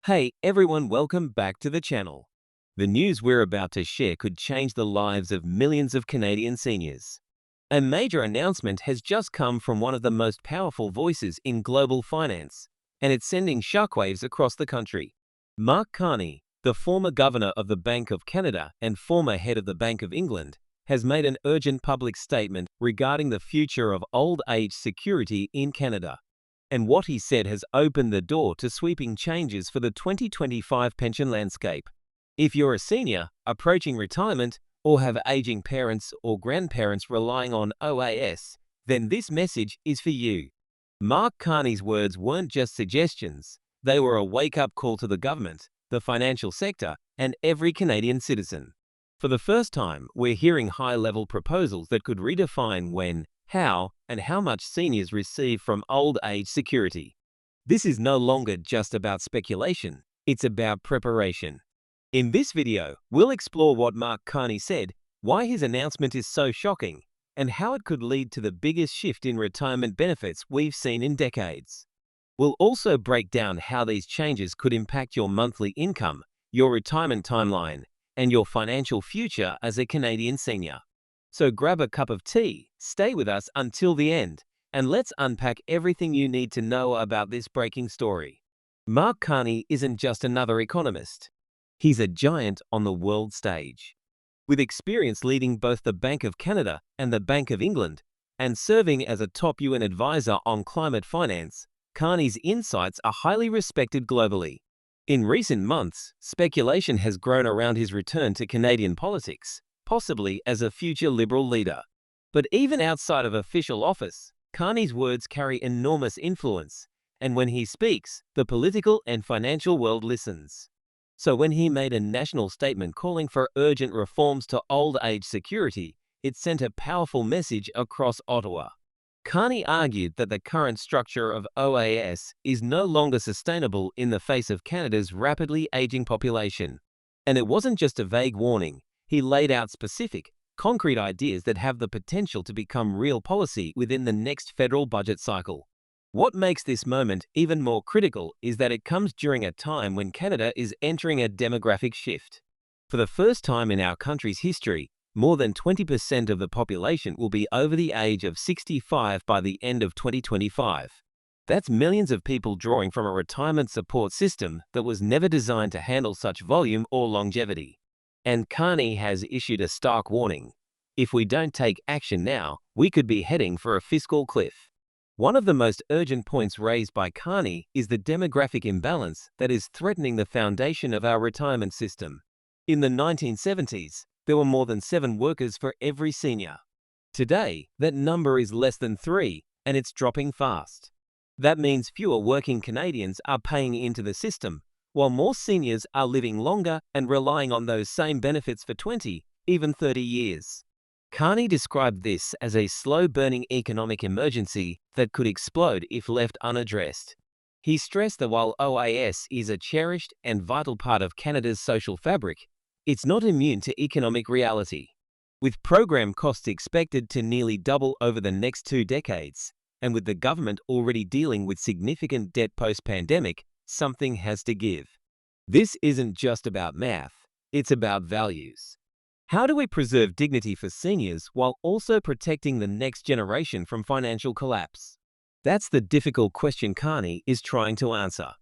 Hey everyone, welcome back to the channel. The news we're about to share could change the lives of millions of Canadian seniors. A major announcement has just come from one of the most powerful voices in global finance, and it's sending shockwaves across the country. Mark Carney, the former governor of the Bank of Canada and former head of the Bank of England, has made an urgent public statement regarding the future of old age security in Canada. And what he said has opened the door to sweeping changes for the 2025 pension landscape. If you're a senior, approaching retirement, or have aging parents or grandparents relying on OAS, then this message is for you. Mark Carney's words weren't just suggestions, they were a wake-up call to the government, the financial sector, and every Canadian citizen. For the first time, we're hearing high-level proposals that could redefine when, how, and how much seniors receive from old age security. This is no longer just about speculation, it's about preparation. In this video, we'll explore what Mark Carney said, why his announcement is so shocking, and how it could lead to the biggest shift in retirement benefits we've seen in decades. We'll also break down how these changes could impact your monthly income, your retirement timeline, and your financial future as a Canadian senior. So grab a cup of tea, stay with us until the end, and let's unpack everything you need to know about this breaking story. Mark Carney isn't just another economist. He's a giant on the world stage. With experience leading both the Bank of Canada and the Bank of England, and serving as a top UN advisor on climate finance, Carney's insights are highly respected globally. In recent months, speculation has grown around his return to Canadian politics, possibly as a future Liberal leader. But even outside of official office, Carney's words carry enormous influence, and when he speaks, the political and financial world listens. So when he made a national statement calling for urgent reforms to old age security, it sent a powerful message across Ottawa. Carney argued that the current structure of OAS is no longer sustainable in the face of Canada's rapidly aging population. And it wasn't just a vague warning. He laid out specific, concrete ideas that have the potential to become real policy within the next federal budget cycle. What makes this moment even more critical is that it comes during a time when Canada is entering a demographic shift. For the first time in our country's history, more than 20% of the population will be over the age of 65 by the end of 2025. That's millions of people drawing from a retirement support system that was never designed to handle such volume or longevity. And Carney has issued a stark warning. If we don't take action now, we could be heading for a fiscal cliff. One of the most urgent points raised by Carney is the demographic imbalance that is threatening the foundation of our retirement system. In the 1970s, there were more than 7 workers for every senior. Today, that number is less than 3, and it's dropping fast. That means fewer working Canadians are paying into the system, while more seniors are living longer and relying on those same benefits for 20, even 30 years. Carney described this as a slow-burning economic emergency that could explode if left unaddressed. He stressed that while OAS is a cherished and vital part of Canada's social fabric, it's not immune to economic reality. With program costs expected to nearly double over the next 2 decades, and with the government already dealing with significant debt post-pandemic, something has to give. This isn't just about math, it's about values. How do we preserve dignity for seniors while also protecting the next generation from financial collapse? That's the difficult question Carney is trying to answer.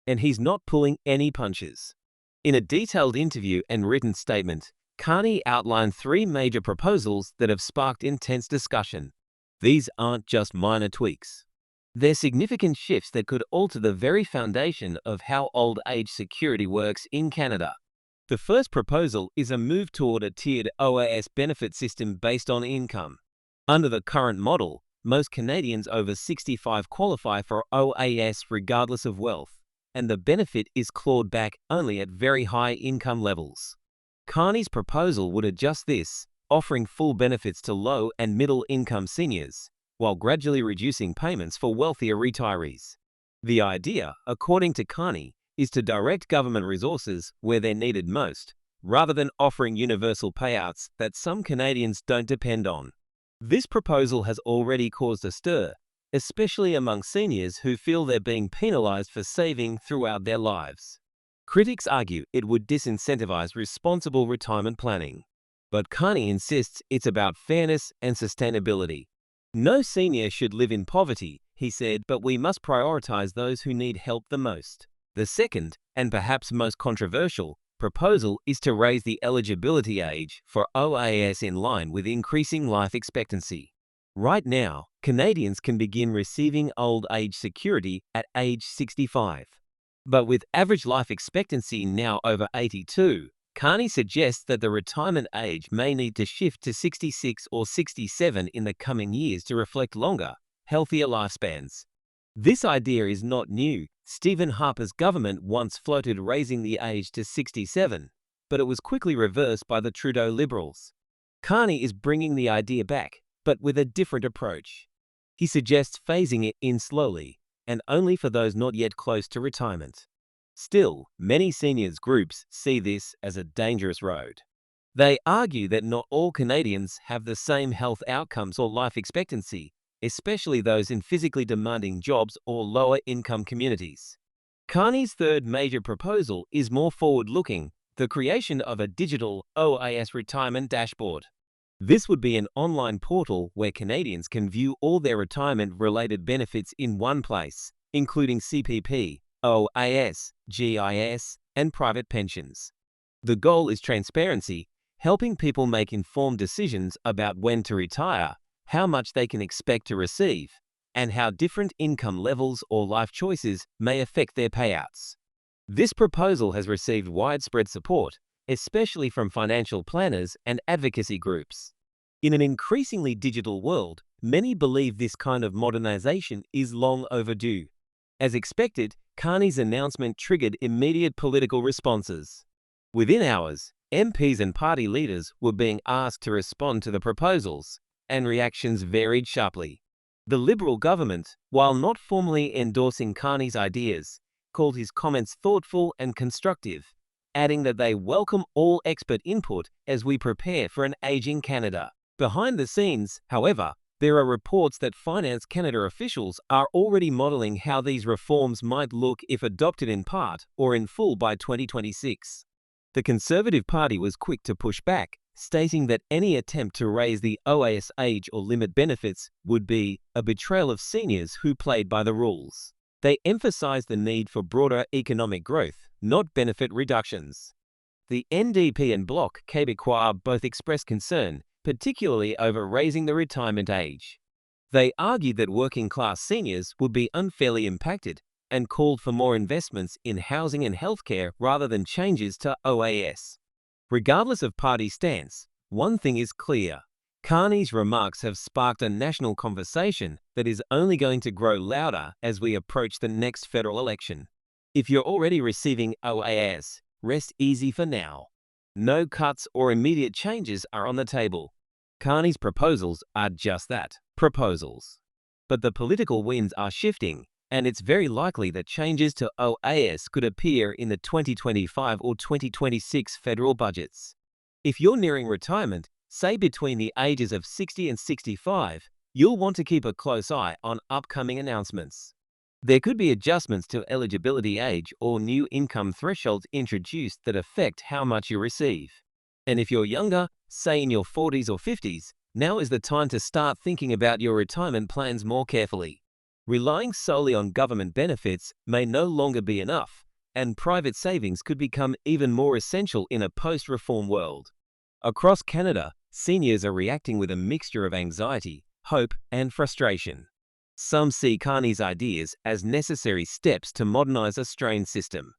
And he's not pulling any punches. In a detailed interview and written statement, Carney outlined 3 major proposals that have sparked intense discussion. These aren't just minor tweaks. They're significant shifts that could alter the very foundation of how old age security works in Canada. The first proposal is a move toward a tiered OAS benefit system based on income. Under the current model, most Canadians over 65 qualify for OAS regardless of wealth, and the benefit is clawed back only at very high income levels. Carney's proposal would adjust this, offering full benefits to low and middle income seniors, while gradually reducing payments for wealthier retirees. The idea, according to Carney, is to direct government resources where they're needed most, rather than offering universal payouts that some Canadians don't depend on. This proposal has already caused a stir, especially among seniors who feel they're being penalized for saving throughout their lives. Critics argue it would disincentivize responsible retirement planning. But Carney insists it's about fairness and sustainability. No senior should live in poverty, he said, but we must prioritize those who need help the most. The second, and perhaps most controversial, proposal is to raise the eligibility age for OAS in line with increasing life expectancy. Right now, Canadians can begin receiving old age security at age 65. But with average life expectancy now over 82, Carney suggests that the retirement age may need to shift to 66 or 67 in the coming years to reflect longer, healthier lifespans. This idea is not new. Stephen Harper's government once floated raising the age to 67, but it was quickly reversed by the Trudeau Liberals. Carney is bringing the idea back, but with a different approach. He suggests phasing it in slowly, and only for those not yet close to retirement. Still, many seniors groups see this as a dangerous road. They argue that not all Canadians have the same health outcomes or life expectancy, especially those in physically demanding jobs or lower-income communities. Carney's third major proposal is more forward-looking, the creation of a digital OAS retirement dashboard. This would be an online portal where Canadians can view all their retirement-related benefits in one place, including CPP, OAS, GIS, and private pensions. The goal is transparency, helping people make informed decisions about when to retire, how much they can expect to receive, and how different income levels or life choices may affect their payouts. This proposal has received widespread support, especially from financial planners and advocacy groups. In an increasingly digital world, many believe this kind of modernization is long overdue. As expected, Carney's announcement triggered immediate political responses. Within hours, MPs and party leaders were being asked to respond to the proposals, and reactions varied sharply. The Liberal government, while not formally endorsing Carney's ideas, called his comments thoughtful and constructive, adding that they welcome all expert input as we prepare for an aging Canada. Behind the scenes, however, there are reports that Finance Canada officials are already modeling how these reforms might look if adopted in part or in full by 2026. The Conservative Party was quick to push back, stating that any attempt to raise the OAS age or limit benefits would be a betrayal of seniors who played by the rules. They emphasized the need for broader economic growth, not benefit reductions. The NDP and Bloc Québécois both expressed concern, particularly over raising the retirement age. They argued that working-class seniors would be unfairly impacted and called for more investments in housing and healthcare rather than changes to OAS. Regardless of party stance, one thing is clear. Carney's remarks have sparked a national conversation that is only going to grow louder as we approach the next federal election. If you're already receiving OAS, rest easy for now. No cuts or immediate changes are on the table. Carney's proposals are just that, proposals. But the political winds are shifting, and it's very likely that changes to OAS could appear in the 2025 or 2026 federal budgets. If you're nearing retirement, say between the ages of 60 and 65, you'll want to keep a close eye on upcoming announcements. There could be adjustments to eligibility age or new income thresholds introduced that affect how much you receive. And if you're younger, say in your 40s or 50s, now is the time to start thinking about your retirement plans more carefully. Relying solely on government benefits may no longer be enough, and private savings could become even more essential in a post-reform world. Across Canada, seniors are reacting with a mixture of anxiety, hope, and frustration. Some see Carney's ideas as necessary steps to modernize a strained system.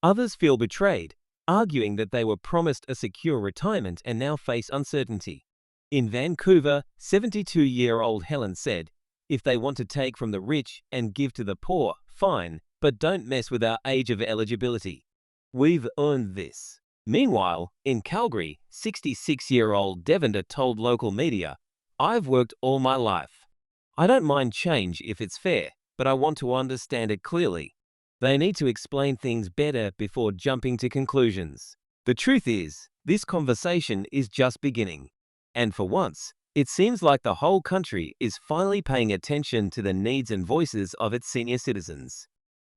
Others feel betrayed, arguing that they were promised a secure retirement and now face uncertainty. In Vancouver, 72-year-old Helen said, "If they want to take from the rich and give to the poor, fine, but don't mess with our age of eligibility. We've earned this." Meanwhile, in Calgary, 66-year-old Devender told local media, "I've worked all my life. I don't mind change if it's fair, but I want to understand it clearly." They need to explain things better before jumping to conclusions. The truth is, this conversation is just beginning. And for once, it seems like the whole country is finally paying attention to the needs and voices of its senior citizens.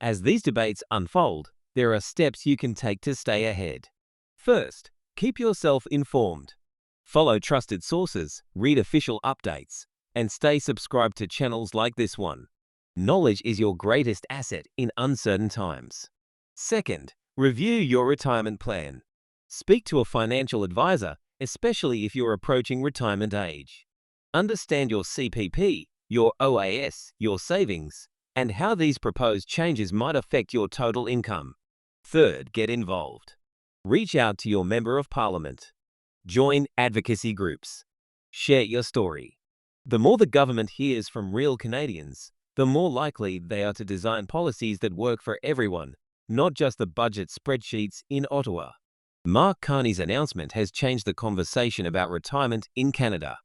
As these debates unfold, there are steps you can take to stay ahead. First, keep yourself informed. Follow trusted sources, read official updates, and stay subscribed to channels like this one. Knowledge is your greatest asset in uncertain times. Second, review your retirement plan. Speak to a financial advisor, especially if you're approaching retirement age. Understand your CPP, your OAS, your savings, and how these proposed changes might affect your total income. Third, get involved. Reach out to your Member of Parliament. Join advocacy groups. Share your story. The more the government hears from real Canadians, the more likely they are to design policies that work for everyone, not just the budget spreadsheets in Ottawa. Mark Carney's announcement has changed the conversation about retirement in Canada.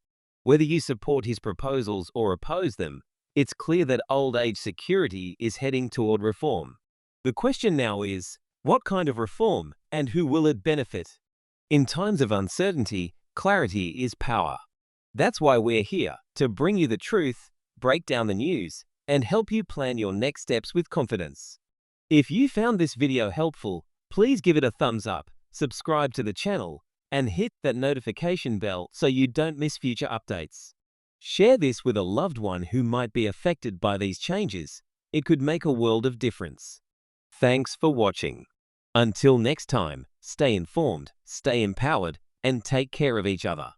Whether you support his proposals or oppose them, it's clear that old age security is heading toward reform. The question now is, what kind of reform and who will it benefit? In times of uncertainty, clarity is power. That's why we're here, to bring you the truth, break down the news, and help you plan your next steps with confidence. If you found this video helpful, please give it a thumbs up, subscribe to the channel, and hit that notification bell so you don't miss future updates. Share this with a loved one who might be affected by these changes. It could make a world of difference. Thanks for watching. Until next time, stay informed, stay empowered, and take care of each other.